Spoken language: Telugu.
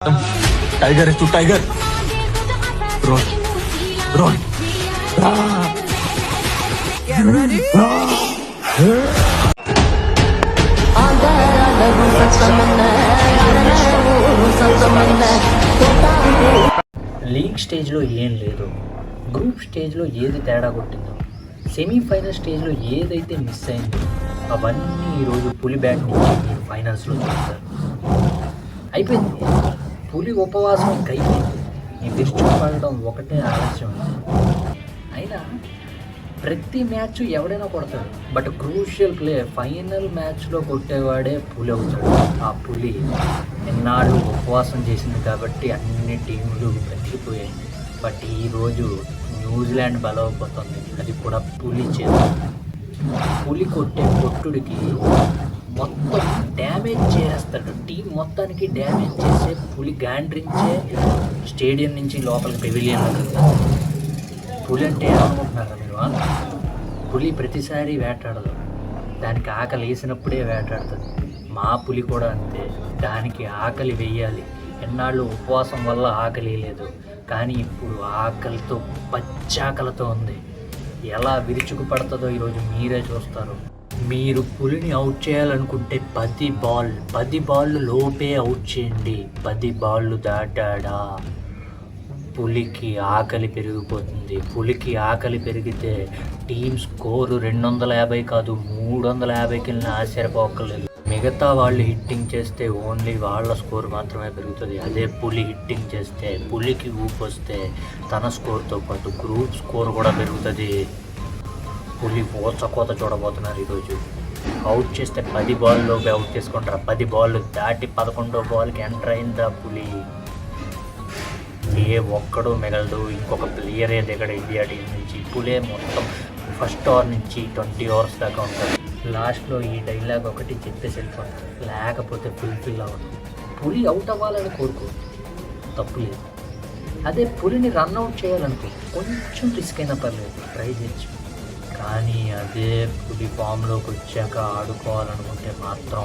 टाइगर है तू टाइगर रोड रोड లీగ్ స్టేజ్లో ఏం లేదు, గ్రూప్ స్టేజ్లో ఏది తేడా కొట్టిందో, సెమీఫైనల్ స్టేజ్లో ఏదైతే మిస్ అయిందో అవన్నీ ఈరోజు పులి బ్యాట్ నుంచి మీరు ఫైనల్స్లో చూస్తారు. అయిపోయింది, పులి ఉపవాసం ఇంకా అయిపోయింది. ఈ విరుచుకుపడడం ఒకటే ఆలస్యం. అయినా ప్రతి మ్యాచ్ ఎవడైనా కొడతాడు, బట్ క్రూషియల్ ప్లే ఫైనల్ మ్యాచ్లో కొట్టేవాడే పులి అవుతాడు. ఆ పులి ఎన్నాళ్ళు ఉపవాసం చేసింది కాబట్టి అన్ని టీములు బ్రతికిపోయాయి. బట్ ఈరోజు న్యూజిలాండ్ బలవైపోతుంది, అది కూడా పులి చేత. పులి కొట్టే కొట్టుడికి మొత్తం డ్యామేజ్ చేస్తాడు, టీం మొత్తానికి డ్యామేజ్ చేసే పులి గాండ్రించే స్టేడియం నుంచి లోపలికి పెవిలియన్. పులి అంటే ఏమనుకుంటున్నారా మీరు? పులి ప్రతిసారి వేటాడదు, దానికి ఆకలి వేసినప్పుడే వేటాడుతుంది. మా పులి కూడా అంతే, దానికి ఆకలి వేయాలి. ఎన్నాళ్ళు ఉపవాసం వల్ల ఆకలి లేదు, కానీ ఇప్పుడు ఆకలితో పచ్చాకలితో ఉంది. ఎలా విరుచుకు పడుతుందో ఈరోజు మీరే చూస్తారు. మీరు పులిని అవుట్ చేయాలనుకుంటే 10 బాళ్ళు లోపే అవుట్ చేయండి. 10 బాళ్ళు దాటాడా పులికి ఆకలి పెరిగిపోతుంది. పులికి ఆకలి పెరిగితే టీం స్కోరు 250 కాదు 350కి వెళ్ళిన ఆశ్చర్యపోకలేదు. మిగతా వాళ్ళు హిట్టింగ్ చేస్తే ఓన్లీ వాళ్ళ స్కోర్ మాత్రమే పెరుగుతుంది. అదే పులి హిట్టింగ్ చేస్తే, పులికి ఊపు వస్తే తన స్కోర్తో పాటు గ్రూప్ స్కోర్ కూడా పెరుగుతుంది. పులి కోత చూడబోతున్నారు ఈరోజు. అవుట్ చేస్తే 10 బాల్లోకి అవుట్ చేసుకుంటారు. 10 బాల్ దాటి 11వ బాల్కి ఎంటర్ అయిందా పులి, ఏ ఒక్కడు మిగలడు, ఇంకొక ప్లేయరే దిగడు ఇండియా టీం నుంచి. పులే మొత్తం ఫస్ట్ ఓవర్ నుంచి 20 ఓవర్స్ దాకా ఉంటారు. లాస్ట్లో ఈ డైలాగ్ ఒకటి చెప్పేసి వెళ్ళిపోతారు, లేకపోతే ఫుల్ఫిల్ అవ్వదు. పులి అవుట్ అవ్వాలని కోరుకో, తప్పు లేదు. అదే పులిని రన్అట్ చేయాలనుకో, కొంచెం రిస్క్ అయినా పర్లేదు, ట్రై చేయొచ్చు. కానీ అదే పులి ఫామ్లోకి వచ్చాక ఆడుకోవాలనుకుంటే మాత్రం